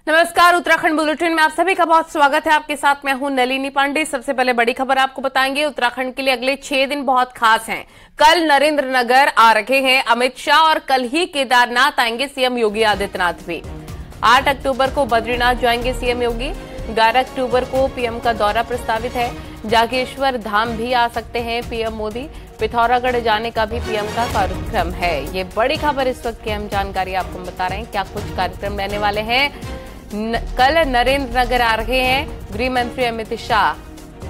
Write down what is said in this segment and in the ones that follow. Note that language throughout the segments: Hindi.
नमस्कार, उत्तराखंड बुलेटिन में आप सभी का बहुत स्वागत है। आपके साथ मैं हूं नलिनी पांडे। सबसे पहले बड़ी खबर आपको बताएंगे। उत्तराखंड के लिए अगले 6 दिन बहुत खास हैं। कल नरेंद्र नगर आ रहे हैं अमित शाह और कल ही केदारनाथ आएंगे सीएम योगी आदित्यनाथ भी। 8 अक्टूबर को बद्रीनाथ जाएंगे सीएम योगी। 11 अक्टूबर को पीएम का दौरा प्रस्तावित है। जागेश्वर धाम भी आ सकते हैं पीएम मोदी। पिथौरागढ़ जाने का भी पीएम का कार्यक्रम है। ये बड़ी खबर इस वक्त की अहम जानकारी आपको बता रहे हैं। क्या कुछ कार्यक्रम रहने वाले हैं। कल नरेंद्र नगर आ रहे हैं गृह मंत्री अमित शाह।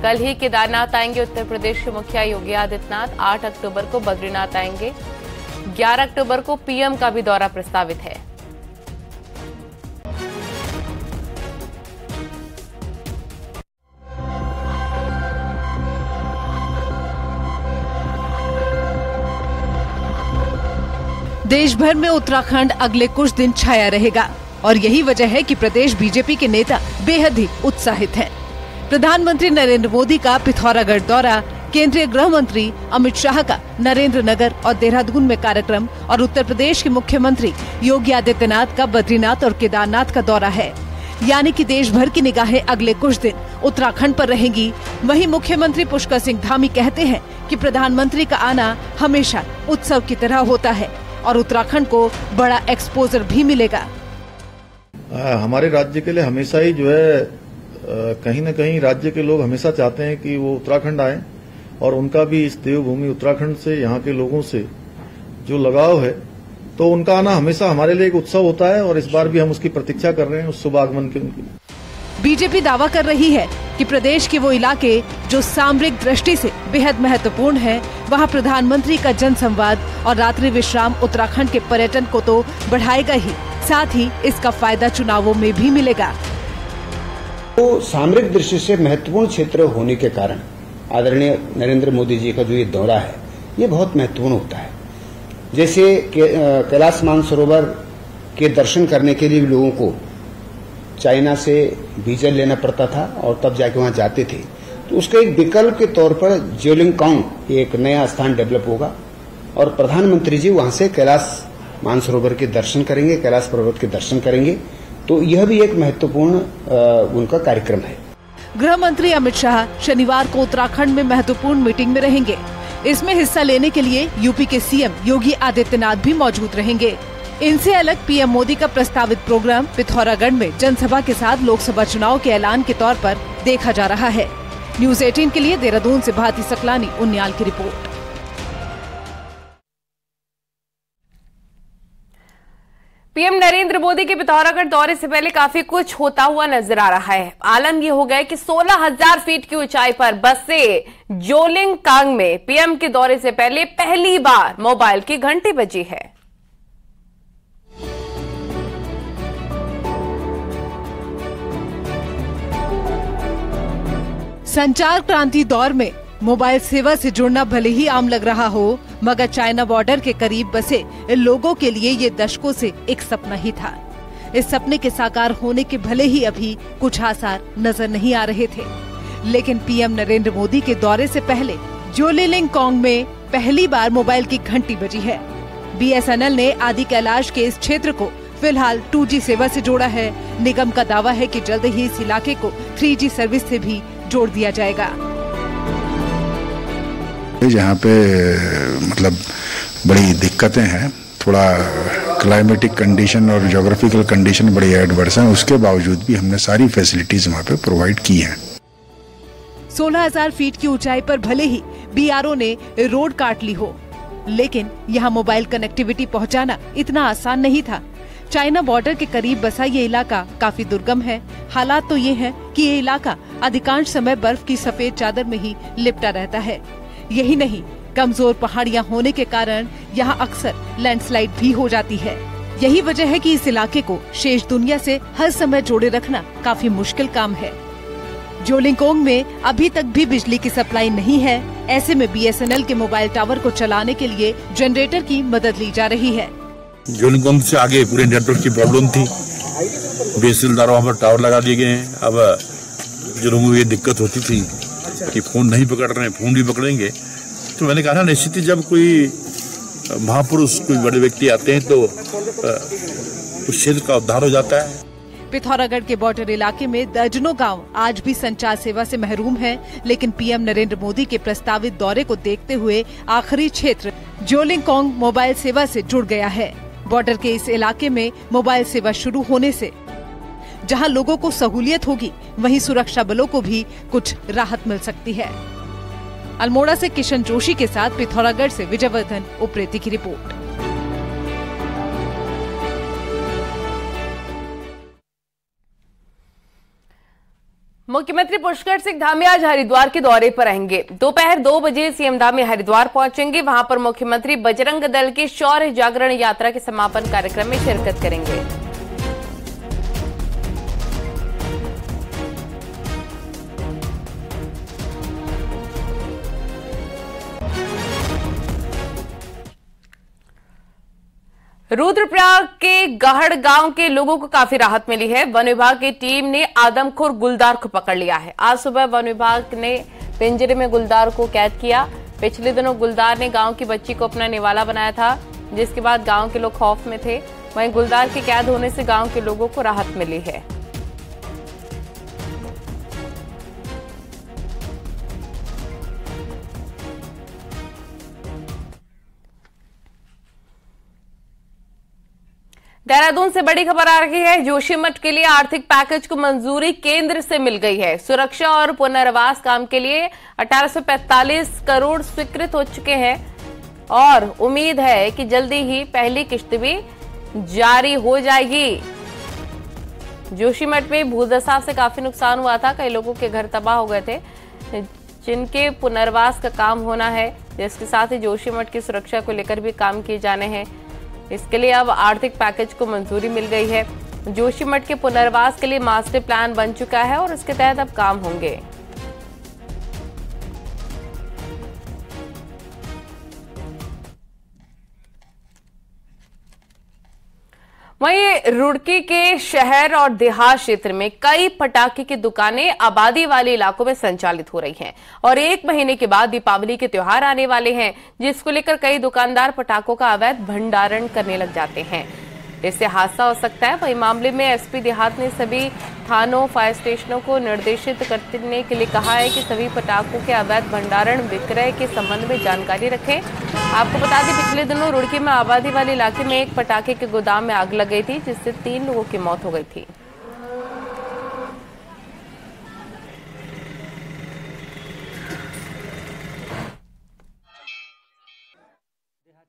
कल ही केदारनाथ आएंगे उत्तर प्रदेश के मुखिया योगी आदित्यनाथ। 8 अक्टूबर को बद्रीनाथ आएंगे। 11 अक्टूबर को पीएम का भी दौरा प्रस्तावित है। देश भर में उत्तराखंड अगले कुछ दिन छाया रहेगा और यही वजह है कि प्रदेश बीजेपी के नेता बेहद ही उत्साहित हैं। प्रधानमंत्री नरेंद्र मोदी का पिथौरागढ़ दौरा, केंद्रीय गृह मंत्री अमित शाह का नरेंद्र नगर और देहरादून में कार्यक्रम और उत्तर प्रदेश के मुख्यमंत्री योगी आदित्यनाथ का बद्रीनाथ और केदारनाथ का दौरा है। यानी कि देश भर की निगाहें अगले कुछ दिन उत्तराखंड पर रहेंगी। वहीं मुख्यमंत्री पुष्कर सिंह धामी कहते हैं कि प्रधानमंत्री का आना हमेशा उत्सव की तरह होता है और उत्तराखंड को बड़ा एक्सपोजर भी मिलेगा। हमारे राज्य के लिए हमेशा ही जो है कहीं न कहीं राज्य के लोग हमेशा चाहते हैं कि वो उत्तराखंड आए और उनका भी इस देवभूमि उत्तराखंड से, यहाँ के लोगों से जो लगाव है, तो उनका आना हमेशा हमारे लिए एक उत्सव होता है और इस बार भी हम उसकी प्रतीक्षा कर रहे हैं, उस शुभ आगमन की उनकी। बीजेपी दावा कर रही है कि प्रदेश के वो इलाके जो सामरिक दृष्टि से बेहद महत्वपूर्ण है, वहाँ प्रधानमंत्री का जनसंवाद और रात्रि विश्राम उत्तराखंड के पर्यटन को तो बढ़ाएगा ही, साथ ही इसका फायदा चुनावों में भी मिलेगा। तो सामरिक दृष्टि से महत्वपूर्ण क्षेत्र होने के कारण आदरणीय नरेंद्र मोदी जी का जो ये दौरा है, ये बहुत महत्वपूर्ण होता है। जैसे कैलाश मानसरोवर के दर्शन करने के लिए लोगों को चाइना से वीजा लेना पड़ता था और तब जाके वहां जाते थे, तो उसका एक विकल्प के तौर पर ज्योलिंगकांग एक नया स्थान डेवलप होगा और प्रधानमंत्री जी वहां से कैलाश मानसरोवर के दर्शन करेंगे, कैलाश पर्वत के दर्शन करेंगे। तो यह भी एक महत्वपूर्ण उनका कार्यक्रम है। गृह मंत्री अमित शाह शनिवार को उत्तराखंड में महत्वपूर्ण मीटिंग में रहेंगे। इसमें हिस्सा लेने के लिए यूपी के सीएम योगी आदित्यनाथ भी मौजूद रहेंगे। इनसे अलग पीएम मोदी का प्रस्तावित प्रोग्राम पिथौरागढ़ में जनसभा के साथ लोकसभा चुनाव के ऐलान के तौर पर देखा जा रहा है। न्यूज 18 के लिए देहरादून से भारती सकलानी उन्याल की रिपोर्ट। पीएम नरेंद्र मोदी के पिथौरागढ़ दौरे से पहले काफी कुछ होता हुआ नजर आ रहा है। आलम यह हो गया कि 16,000 फीट की ऊंचाई पर बसे ज्योलिंगकांग में पीएम के दौरे से पहले पहली बार मोबाइल की घंटी बजी है। संचार क्रांति दौर में मोबाइल सेवा से जुड़ना भले ही आम लग रहा हो, मगर चाइना बॉर्डर के करीब बसे लोगों के लिए ये दशकों से एक सपना ही था। इस सपने के साकार होने के भले ही अभी कुछ आसार नजर नहीं आ रहे थे, लेकिन पीएम नरेंद्र मोदी के दौरे से पहले ज्योलिंगकांग में पहली बार मोबाइल की घंटी बजी है। बीएसएनएल ने आदि कैलाश के इस क्षेत्र को फिलहाल 2G सेवा से जोड़ा है। निगम का दावा है कि जल्द ही इस इलाके को 3G सर्विस से भी जोड़ दिया जाएगा। जहाँ पे मतलब बड़ी दिक्कतें हैं, थोड़ा क्लाइमेटिक कंडीशन और ज्योग्राफिकल कंडीशन बड़ी एडवर्स हैं, उसके बावजूद भी हमने सारी फैसिलिटीज वहाँ पे प्रोवाइड की हैं। 16,000 फीट की ऊंचाई पर भले ही बीआरओ ने रोड काट ली हो, लेकिन यहाँ मोबाइल कनेक्टिविटी पहुँचाना इतना आसान नहीं था। चाइना बॉर्डर के करीब बसा ये इलाका काफी दुर्गम है। हालात तो ये हैं कि ये इलाका अधिकांश समय बर्फ की सफेद चादर में ही लिपटा रहता है। यही नहीं, कमजोर पहाड़ियां होने के कारण यहाँ अक्सर लैंडस्लाइड भी हो जाती है। यही वजह है कि इस इलाके को शेष दुनिया से हर समय जोड़े रखना काफी मुश्किल काम है। ज्योलिंगकांग में अभी तक भी बिजली की सप्लाई नहीं है। ऐसे में बीएसएनएल के मोबाइल टावर को चलाने के लिए जनरेटर की मदद ली जा रही है। ज्योलिंगकांग से आगे पूरे नेटवर्क की प्रॉब्लम थी, बीएसएनएल द्वारा वहाँ पर टावर लगा दिए गए हैं। अब जो लोगों को ये दिक्कत होती थी कि फोन नहीं पकड़ रहे हैं, फोन भी पकड़ेंगे, तो मैंने कहा निश्चित ही जब कोई महापुरुष, कोई बड़े व्यक्ति आते हैं तो उस क्षेत्र का उद्धार हो जाता है। पिथौरागढ़ के बॉर्डर इलाके में दर्जनों गांव आज भी संचार सेवा से महरूम हैं, लेकिन पीएम नरेंद्र मोदी के प्रस्तावित दौरे को देखते हुए आखिरी क्षेत्र जोलिंगकोंग मोबाइल सेवा से जुड़ गया है। बॉर्डर के इस इलाके में मोबाइल सेवा शुरू होने से जहां लोगों को सहूलियत होगी, वहीं सुरक्षा बलों को भी कुछ राहत मिल सकती है। अल्मोड़ा से किशन जोशी के साथ पिथौरागढ़ से विजयवर्धन उप्रेती की रिपोर्ट। मुख्यमंत्री पुष्कर सिंह धामी आज हरिद्वार के दौरे पर रहेंगे। दोपहर 2 बजे सीएम धामी हरिद्वार पहुंचेंगे। वहां पर मुख्यमंत्री बजरंग दल की शौर्य जागरण यात्रा के समापन कार्यक्रम में शिरकत करेंगे। रुद्रप्रयाग के गहड़ गांव के लोगों को काफी राहत मिली है। वन विभाग की टीम ने आदमखोर गुलदार को पकड़ लिया है। आज सुबह वन विभाग ने पिंजरे में गुलदार को कैद किया। पिछले दिनों गुलदार ने गांव की बच्ची को अपना निवाला बनाया था, जिसके बाद गांव के लोग खौफ में थे। वहीं गुलदार के कैद होने से गांव के लोगों को राहत मिली है। देहरादून से बड़ी खबर आ रही है। जोशीमठ के लिए आर्थिक पैकेज को मंजूरी केंद्र से मिल गई है। सुरक्षा और पुनर्वास काम के लिए 1845 करोड़ स्वीकृत हो चुके हैं और उम्मीद है कि जल्दी ही पहली किश्त भी जारी हो जाएगी। जोशीमठ में भूदशा से काफी नुकसान हुआ था। कई लोगों के घर तबाह हो गए थे, जिनके पुनर्वास का काम होना है। जिसके साथ ही जोशीमठ की सुरक्षा को लेकर भी काम किए जाने हैं। इसके लिए अब आर्थिक पैकेज को मंजूरी मिल गई है। जोशीमठ के पुनर्वास के लिए मास्टर प्लान बन चुका है और इसके तहत अब काम होंगे। वहीं रुड़की के शहर और देहात क्षेत्र में कई पटाखे की दुकानें आबादी वाले इलाकों में संचालित हो रही हैं और 1 महीने के बाद दीपावली के त्योहार आने वाले हैं, जिसको लेकर कई दुकानदार पटाखों का अवैध भंडारण करने लग जाते हैं। इससे हादसा हो सकता है। वहीं मामले में एसपी देहात ने सभी थानों, फायर स्टेशनों को निर्देशित करने के लिए कहा है कि सभी पटाखों के अवैध भंडारण विक्रय के संबंध में जानकारी रखें। आपको बता दें, पिछले दिनों रुड़की में आबादी वाले इलाके में एक पटाखे के गोदाम में आग लग गई थी, जिससे 3 लोगों की मौत हो गई थी।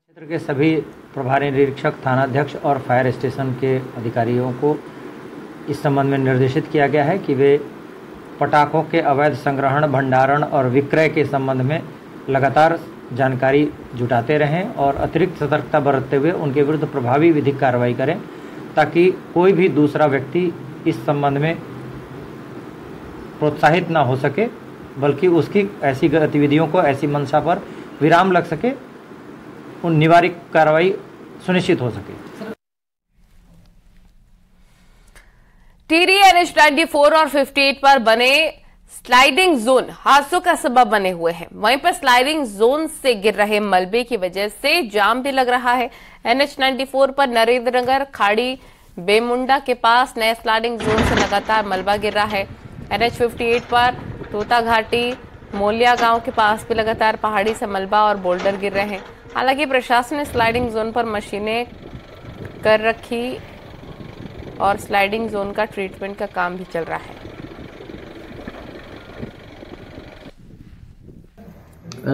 क्षेत्र के सभी प्रभारी निरीक्षक, थानाध्यक्ष और फायर स्टेशन के अधिकारियों को इस संबंध में निर्देशित किया गया है कि वे पटाखों के अवैध संग्रहण, भंडारण और विक्रय के संबंध में लगातार जानकारी जुटाते रहें और अतिरिक्त सतर्कता बरतते हुए उनके विरुद्ध प्रभावी विधिक कार्रवाई करें, ताकि कोई भी दूसरा व्यक्ति इस संबंध में प्रोत्साहित ना हो सके, बल्कि उसकी ऐसी गतिविधियों को, ऐसी मंशा पर विराम लग सके, उन निवारक कार्रवाई सुनिश्चित हो सके। टिहरी NH 94 और 58 पर बने स्लाइडिंग जोन हादसों का सबब बने हुए हैं। वहीं पर स्लाइडिंग जोन से गिर रहे मलबे की वजह से जाम भी लग रहा है। NH 94 पर नरेंद्रनगर खाड़ी बेमुंडा के पास नए स्लाइडिंग जोन से लगातार मलबा गिर रहा है। NH 58 पर तोता घाटी मोलिया गांव के पास भी लगातार पहाड़ी से मलबा और बोल्डर गिर रहे हैं। हालांकि प्रशासन ने स्लाइडिंग जोन पर मशीनें कर रखी और स्लाइडिंग जोन का ट्रीटमेंट का काम भी चल रहा है।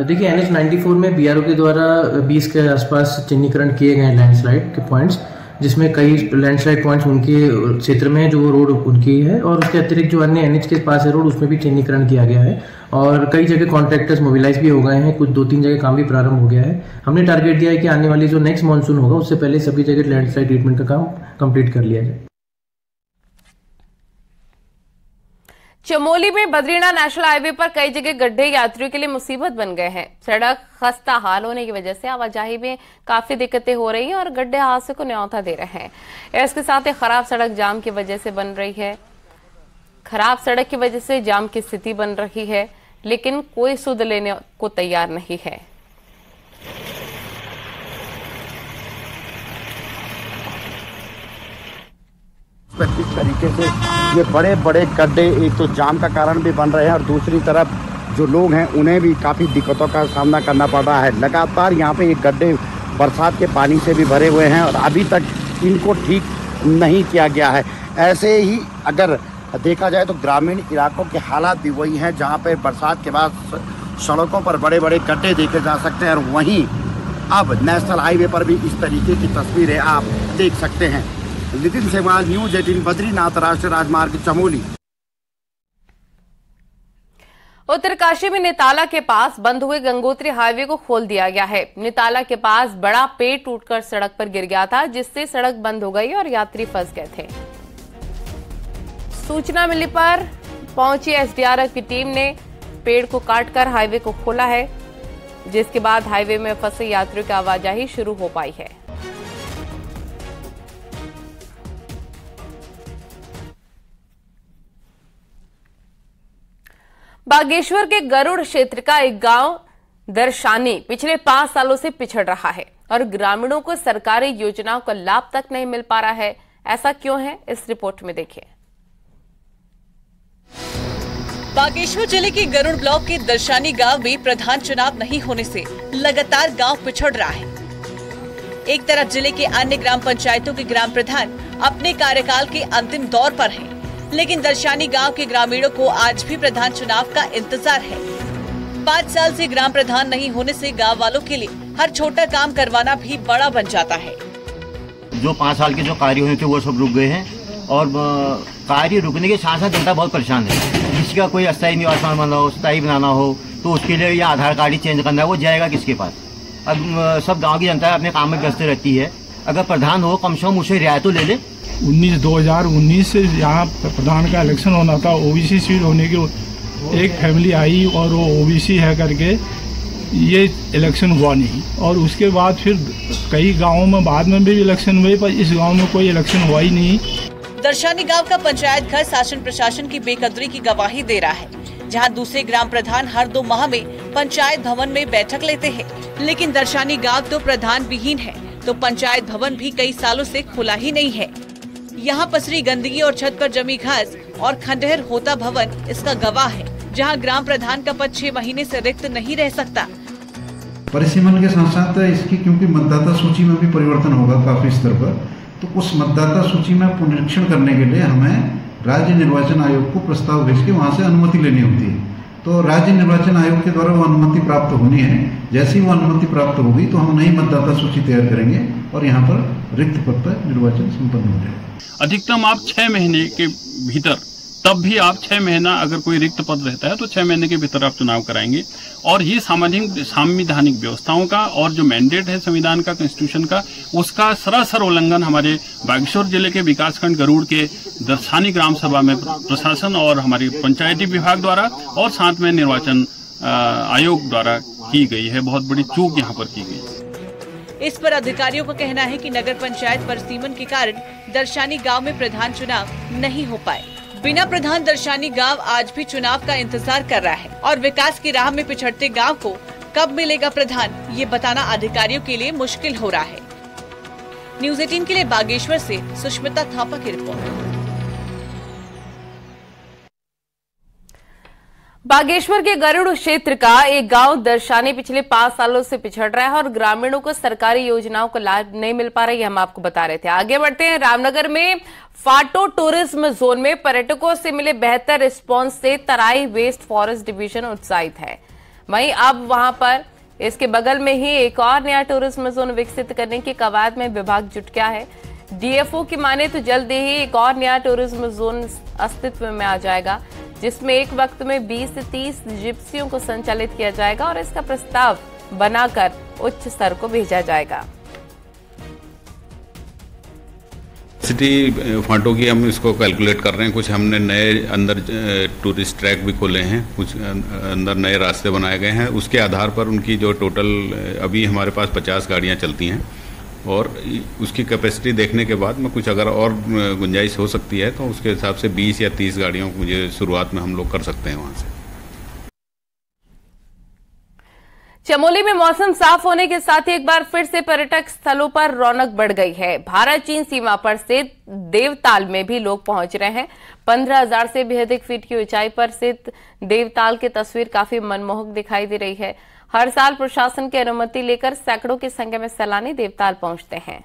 देखिए, NH 94 में BRO के द्वारा 20 के आसपास चिन्हीकरण किए गए लैंडस्लाइड के पॉइंट्स, जिसमें कई लैंडस्लाइड पॉइंट्स उनके क्षेत्र में है, जो वो रोड उनकी है, और उसके अतिरिक्त जो अन्य NH के पास है रोड, उसमें भी चिन्हीकरण किया गया है और कई जगह कॉन्ट्रैक्टर्स मोबिलाइज भी हो गए हैं। कुछ 2-3 जगह काम भी प्रारंभ हो गया है। हमने टारगेट दिया है कि आने वाली जो नेक्स्ट मानसून होगा उससे पहले सभी जगह लैंडस्लाइड ट्रीटमेंट का काम कंप्लीट कर लिया जाए। चमोली में बद्रीनाथ नेशनल हाईवे पर कई जगह गड्ढे यात्रियों के लिए मुसीबत बन गए हैं। सड़क खस्ता हाल होने की वजह से आवाजाही में काफी दिक्कतें हो रही हैं और गड्ढे हादसे को न्योता दे रहे हैं। इसके साथ ही खराब सड़क जाम की वजह से बन रही है। खराब सड़क की वजह से जाम की स्थिति बन रही है, लेकिन कोई सुध लेने को तैयार नहीं है। किस तरीके से ये बड़े बड़े गड्ढे एक तो जाम का कारण भी बन रहे हैं और दूसरी तरफ जो लोग हैं उन्हें भी काफ़ी दिक्कतों का सामना करना पड़ रहा है। लगातार यहाँ पे ये गड्ढे बरसात के पानी से भी भरे हुए हैं और अभी तक इनको ठीक नहीं किया गया है। ऐसे ही अगर देखा जाए तो ग्रामीण इलाकों के हालात भी वही हैं, जहाँ पे बरसात के बाद सड़कों पर बड़े बड़े गड्ढे देखे जा सकते हैं और वहीं अब नेशनल हाईवे पर भी इस तरीके की तस्वीरें आप देख सकते हैं। नितिन सेवाल, न्यूज़ 18, बद्रीनाथ राष्ट्रीय राजमार्ग, चमोली। उत्तरकाशी में निताला के पास बंद हुए गंगोत्री हाईवे को खोल दिया गया है। निताला के पास बड़ा पेड़ टूटकर सड़क पर गिर गया था, जिससे सड़क बंद हो गई और यात्री फंस गए थे। सूचना मिलने पर पहुंची एसडीआरएफ की टीम ने पेड़ को काटकर हाईवे को खोला है, जिसके बाद हाईवे में फंसे यात्रियों की आवाजाही शुरू हो पाई है। बागेश्वर के गरुड़ क्षेत्र का एक गांव दर्शानी पिछले 5 सालों से पिछड़ रहा है और ग्रामीणों को सरकारी योजनाओं का लाभ तक नहीं मिल पा रहा है। ऐसा क्यों है, इस रिपोर्ट में देखिए। बागेश्वर जिले के गरुड़ ब्लॉक के दर्शानी गांव में प्रधान चुनाव नहीं होने से लगातार गांव पिछड़ रहा है। एक तरफ जिले के अन्य ग्राम पंचायतों के ग्राम प्रधान अपने कार्यकाल के अंतिम दौर पर हैं, लेकिन दर्शानी गांव के ग्रामीणों को आज भी प्रधान चुनाव का इंतजार है। 5 साल से ग्राम प्रधान नहीं होने से गांव वालों के लिए हर छोटा काम करवाना भी बड़ा बन जाता है। जो 5 साल के जो कार्य हुए थे वो सब रुक गए हैं और कार्य रुकने के साथ साथ जनता बहुत परेशान है। किसी का कोई अस्थायी निवास बनाना हो, स्थायी बनाना हो तो उसके लिए या आधार कार्ड ही चेंज करना है, वो जाएगा किसके पास। अब सब गाँव की जनता अपने काम में व्यस्त रहती है। अगर प्रधान हो कम से कम उसे रियायत तो ले ले। 2019 से यहाँ प्रधान का इलेक्शन होना था। ओबीसी सीट होने की एक फैमिली आई और वो ओबीसी है करके ये इलेक्शन हुआ नहीं, और उसके बाद फिर कई गांवों में बाद में भी इलेक्शन हुए, पर इस गांव में कोई इलेक्शन हुआ ही नहीं। दर्शानी गांव का पंचायत घर शासन प्रशासन की बेकदरी की गवाही दे रहा है, जहां दूसरे ग्राम प्रधान हर 2 माह में पंचायत भवन में बैठक लेते हैं, लेकिन दर्शानी गांव तो प्रधान विहीन है, तो पंचायत भवन भी कई सालों से खुला ही नहीं है। यहाँ पसरी गंदगी और छत पर जमी घास और खंडहर होता भवन इसका गवाह है, जहाँ ग्राम प्रधान का पद 6 महीने से रिक्त नहीं रह सकता। परिसीमन के साथ साथ इसकी क्योंकि मतदाता सूची में भी परिवर्तन होगा काफी स्तर पर, तो उस मतदाता सूची में पुनरीक्षण करने के लिए हमें राज्य निर्वाचन आयोग को प्रस्ताव भेज के वहाँ से अनुमति लेनी होती है। तो राज्य निर्वाचन आयोग के द्वारा वो अनुमति प्राप्त होनी है। जैसी वो अनुमति प्राप्त होगी तो हम नई मतदाता सूची तैयार करेंगे और यहाँ पर रिक्त पद पर निर्वाचन संपन्न हो जाएगा। अधिकतम आप 6 महीने के भीतर, तब भी आप 6 महीना अगर कोई रिक्त पद रहता है तो 6 महीने के भीतर आप चुनाव कराएंगे। और ये संवैधानिक व्यवस्थाओं का और जो मैंडेट है संविधान का, कॉन्स्टिट्यूशन का, उसका सरासर उल्लंघन हमारे बागेश्वर जिले के विकासखंड गरुड़ के दर्शानी ग्राम सभा में प्रशासन और हमारी पंचायती विभाग द्वारा और साथ में निर्वाचन आयोग द्वारा की गई है। बहुत बड़ी चूक यहाँ पर की गई। इस पर अधिकारियों का कहना है कि नगर पंचायत परिसीमन के कारण दर्शानी गांव में प्रधान चुनाव नहीं हो पाए। बिना प्रधान दर्शानी गांव आज भी चुनाव का इंतजार कर रहा है और विकास की राह में पिछड़ते गांव को कब मिलेगा प्रधान, ये बताना अधिकारियों के लिए मुश्किल हो रहा है। न्यूज़ 18 के लिए बागेश्वर से सुष्मिता थापा की रिपोर्ट। बागेश्वर के गरुड़ क्षेत्र का एक गांव दर्शानी पिछले 5 सालों से पिछड़ रहा है और ग्रामीणों को सरकारी योजनाओं का लाभ नहीं मिल पा रहा है, हम आपको बता रहे थे। आगे बढ़ते हैं। रामनगर में फाटो टूरिज्म जोन में पर्यटकों से मिले बेहतर रिस्पांस से तराई वेस्ट फॉरेस्ट डिवीजन उत्साहित है। वहीं अब वहां पर इसके बगल में ही एक और नया टूरिज्म जोन विकसित करने की कवायद में विभाग जुट गया है। डीएफओ की माने तो जल्द ही एक और नया टूरिज्म जोन अस्तित्व में आ जाएगा, जिसमें एक वक्त में 20 से 30 जिप्सियों को संचालित किया जाएगा और इसका प्रस्ताव बनाकर उच्च स्तर को भेजा जाएगा। सिटी फाटो की हम इसको कैलकुलेट कर रहे हैं। कुछ हमने नए अंदर टूरिस्ट ट्रैक भी खोले हैं, कुछ अंदर नए रास्ते बनाए गए हैं। उसके आधार पर उनकी जो टोटल अभी हमारे पास 50 गाड़ियां चलती हैं और उसकी कैपेसिटी देखने के बाद में कुछ अगर और गुंजाइश हो सकती है तो उसके हिसाब से 20 या 30 गाड़ियों को मुझे शुरुआत में हम लोग कर सकते हैं वहाँ से। चमोली में मौसम साफ होने के साथ ही एक बार फिर से पर्यटक स्थलों पर रौनक बढ़ गई है। भारत चीन सीमा पर स्थित देवताल में भी लोग पहुंच रहे हैं। 15,000 से भी अधिक फीट की ऊंचाई पर स्थित देवताल की तस्वीर काफी मनमोहक दिखाई दे रही है। हर साल प्रशासन की अनुमति लेकर सैकड़ों की संख्या में सैलानी देवताल पहुंचते हैं।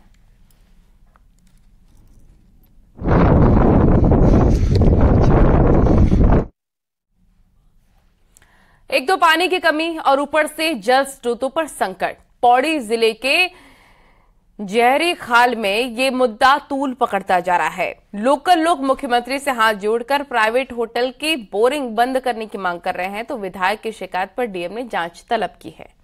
एक तो पानी की कमी और ऊपर से जल स्रोतों पर संकट। पौड़ी जिले के जहरी खाल में ये मुद्दा तूल पकड़ता जा रहा है। लोकल लोग मुख्यमंत्री से हाथ जोड़कर प्राइवेट होटल की बोरिंग बंद करने की मांग कर रहे हैं, तो विधायक की शिकायत पर डीएम ने जांच तलब की है।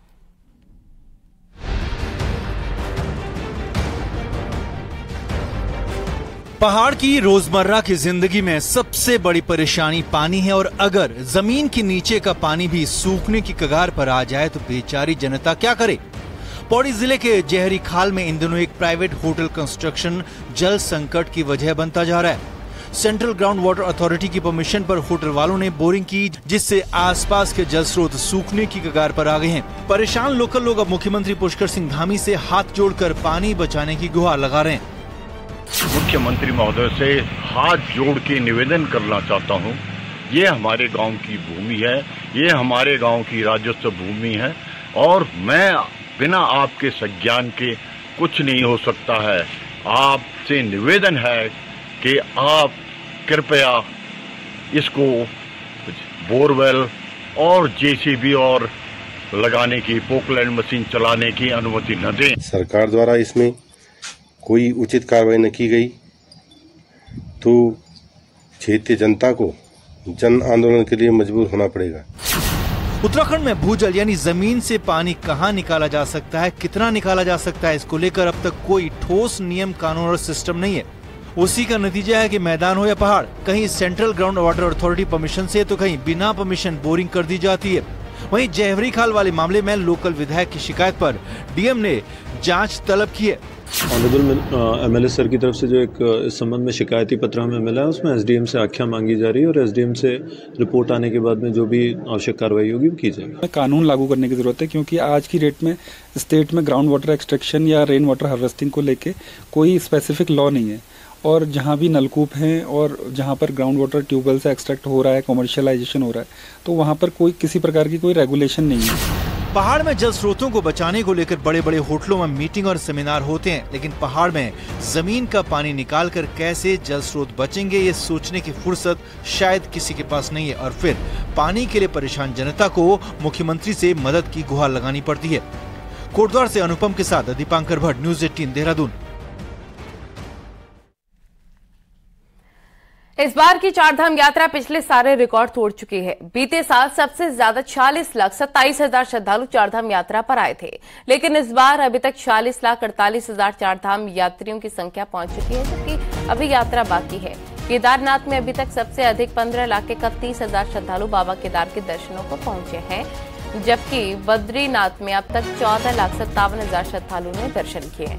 पहाड़ की रोजमर्रा की जिंदगी में सबसे बड़ी परेशानी पानी है और अगर जमीन के नीचे का पानी भी सूखने की कगार पर आ जाए तो बेचारी जनता क्या करे। पौड़ी जिले के जहरी खाल में इन दिनों एक प्राइवेट होटल कंस्ट्रक्शन जल संकट की वजह बनता जा रहा है। सेंट्रल ग्राउंड वाटर अथॉरिटी की परमिशन पर होटल वालों ने बोरिंग की, जिससे आसपास के जल स्रोत सूखने की कगार पर आ गए हैं। परेशान लोकल लोग अब मुख्यमंत्री पुष्कर सिंह धामी से हाथ जोड़कर पानी बचाने की गुहार लगा रहे हैं। मुख्यमंत्री महोदय से हाथ जोड़ के निवेदन करना चाहता हूं, ये हमारे गांव की भूमि है, ये हमारे गांव की राजस्व भूमि है और मैं बिना आपके संज्ञान के कुछ नहीं हो सकता है। आपसे निवेदन है कि आप कृपया इसको बोरवेल और जेसीबी और लगाने की, पोकलैंड मशीन चलाने की अनुमति न दें। सरकार द्वारा इसमें कोई उचित कार्रवाई न की गई तो क्षेत्रीय जनता को जन आंदोलन के लिए मजबूर होना पड़ेगा। उत्तराखंड में भूजल यानी जमीन से पानी कहां निकाला जा सकता है, कितना निकाला जा सकता है, इसको लेकर अब तक कोई ठोस नियम, कानून और सिस्टम नहीं है। उसी का नतीजा है कि मैदान हो या पहाड़, कहीं central ground water authority permission से तो कहीं बिना परमिशन बोरिंग कर दी जाती है। वहीं जहरी खाल वाले मामले में लोकल विधायक की शिकायत पर डीएम ने जांच तलब की है। ऑनरेबल एमएलए सर की तरफ से जो एक इस संबंध में शिकायती पत्र हमें मिला है, उसमें एसडीएम से आख्या मांगी जा रही है और एसडीएम से रिपोर्ट आने के बाद में जो भी आवश्यक कार्रवाई होगी वो की जाएगी। कानून लागू करने की जरूरत है, क्योंकि आज की डेट में स्टेट में ग्राउंड वाटर एक्सट्रैक्शन या रेन वाटर हार्वेस्टिंग को लेके कोई स्पेसिफिक लॉ नहीं है और जहाँ भी नलकूप हैं और जहाँ पर ग्राउंड वाटर ट्यूबवेल से एक्सट्रैक्ट हो रहा है, कमर्शियलाइजेशन हो रहा है, तो वहाँ पर कोई किसी प्रकार की कोई रेगुलेशन नहीं है। पहाड़ में जल स्रोतों को बचाने को लेकर बड़े बड़े होटलों में मीटिंग और सेमिनार होते हैं, लेकिन पहाड़ में जमीन का पानी निकालकर कैसे जल स्रोत बचेंगे ये सोचने की फुर्सत शायद किसी के पास नहीं है और फिर पानी के लिए परेशान जनता को मुख्यमंत्री से मदद की गुहार लगानी पड़ती है। कोटद्वार से अनुपम के साथ दीपांकर भट्ट, न्यूज़ 18 देहरादून। इस बार की चारधाम यात्रा पिछले सारे रिकॉर्ड तोड़ चुकी है। बीते साल सबसे ज्यादा 40,27,000 श्रद्धालु चारधाम यात्रा पर आए थे, लेकिन इस बार अभी तक 40,48,000 चारधाम यात्रियों की संख्या पहुंच चुकी है, जबकि अभी यात्रा बाकी है। केदारनाथ में अभी तक सबसे अधिक 15,31,000 श्रद्धालु बाबा केदार के दर्शनों को पहुंचे हैं, जबकि बद्रीनाथ में अब तक 14,57,000 श्रद्धालुओं ने दर्शन किए।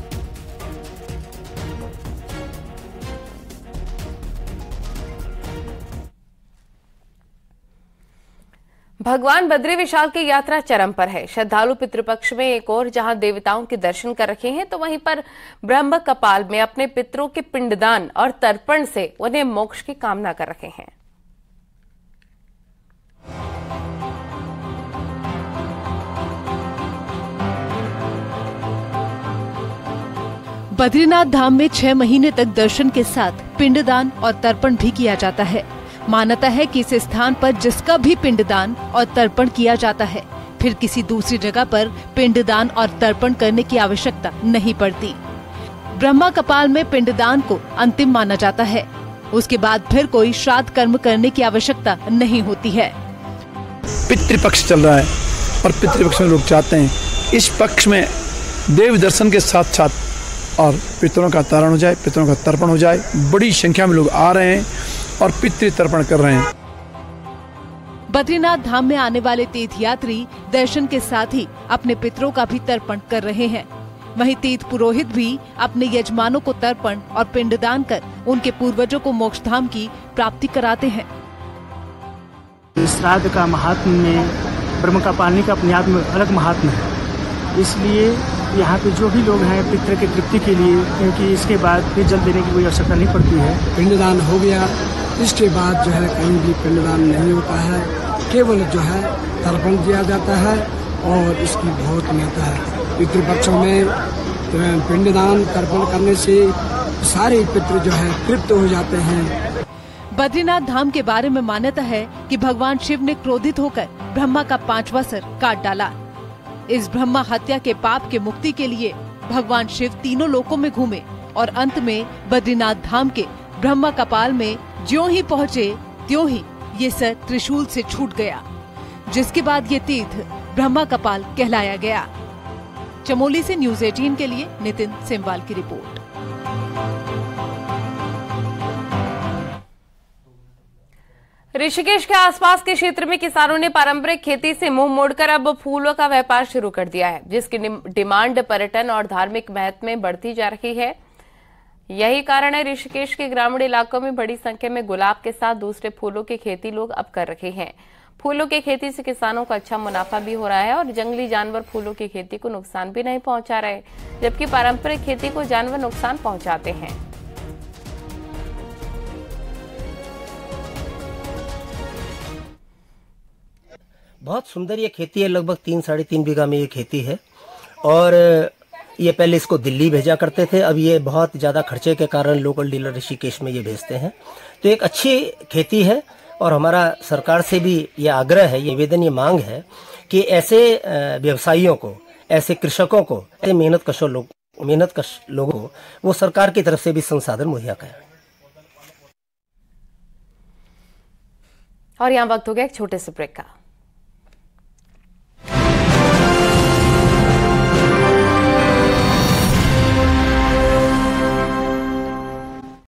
भगवान बद्री विशाल की यात्रा चरम पर है। श्रद्धालु पितृपक्ष में एक और जहां देवताओं के दर्शन कर रखे हैं, तो वहीं पर ब्रह्म कपाल में अपने पितरों के पिंडदान और तर्पण से उन्हें मोक्ष की कामना कर रखे हैं। बद्रीनाथ धाम में 6 महीने तक दर्शन के साथ पिंडदान और तर्पण भी किया जाता है। मान्यता है कि इस स्थान पर जिसका भी पिंडदान और तर्पण किया जाता है, फिर किसी दूसरी जगह पर पिंडदान और तर्पण करने की आवश्यकता नहीं पड़ती। ब्रह्मा कपाल में पिंडदान को अंतिम माना जाता है, उसके बाद फिर कोई श्राद्ध कर्म करने की आवश्यकता नहीं होती है। पितृपक्ष चल रहा है और पितृपक्ष में लोग चाहते हैं इस पक्ष में देव दर्शन के साथ साथ और पितरों का तारण हो जाए, पितरों का तर्पण हो जाए। बड़ी संख्या में लोग आ रहे हैं और पितृ तर्पण कर रहे हैं। बद्रीनाथ धाम में आने वाले तीर्थ यात्री दर्शन के साथ ही अपने पितरों का भी तर्पण कर रहे हैं। वहीं तीर्थ पुरोहित भी अपने यजमानों को तर्पण और पिंडदान कर उनके पूर्वजों को मोक्ष धाम की प्राप्ति कराते हैं। श्राद्ध का महात्म्य में ब्रह्म का पानी का अपने आप में अलग महात्मा है। इसलिए यहाँ पे जो भी लोग हैं पितृ की तृप्ति के लिए, क्योंकि इसके बाद फिर जल देने की कोई आवश्यकता नहीं पड़ती है। पिंडदान हो गया, इसके बाद जो है कहीं भी पिंडदान नहीं होता है, केवल जो है तर्पण दिया जाता है और इसकी बहुत महत्ता है। पितृपक्षों में पिंडदान तर्पण करने से सारे पितृ जो है तृप्त हो जाते हैं। बद्रीनाथ धाम के बारे में मान्यता है कि भगवान शिव ने क्रोधित होकर ब्रह्मा का 5वां सर काट डाला। इस ब्रह्मा हत्या के पाप के मुक्ति के लिए भगवान शिव तीनों लोकों में घूमे और अंत में बद्रीनाथ धाम के ब्रह्मा कपाल में ज्यों ही पहुँचे त्यों ही ये सर त्रिशूल से छूट गया, जिसके बाद ये तीर्थ ब्रह्मा कपाल कहलाया गया। चमोली से न्यूज़ 18 के लिए नितिन सेमवाल की रिपोर्ट। ऋषिकेश के आसपास के क्षेत्र में किसानों ने पारंपरिक खेती से मुंह मोड़कर अब फूलों का व्यापार शुरू कर दिया है, जिसकी डिमांड पर्यटन और धार्मिक महत्व में बढ़ती जा रही है। यही कारण है ऋषिकेश के ग्रामीण इलाकों में बड़ी संख्या में गुलाब के साथ दूसरे फूलों की खेती लोग अब कर रहे हैं। फूलों की खेती से किसानों को अच्छा मुनाफा भी हो रहा है और जंगली जानवर फूलों की खेती को नुकसान भी नहीं पहुंचा रहे, जबकि पारंपरिक खेती को जानवर नुकसान पहुंचाते हैं। बहुत सुंदर ये खेती है, लगभग 3-3.5 बीघा में ये खेती है और ये पहले इसको दिल्ली भेजा करते थे, अब ये बहुत ज़्यादा खर्चे के कारण लोकल डीलर ऋषिकेश में ये भेजते हैं। तो एक अच्छी खेती है और हमारा सरकार से भी ये आग्रह है, ये निवेदन, ये मांग है कि ऐसे व्यवसायियों को, ऐसे कृषकों को, ऐसे मेहनतकश लोगों को वो सरकार की तरफ से भी संसाधन मुहैया कराएं। और यहाँ वक्त हो गया एक छोटे से ब्रेक का।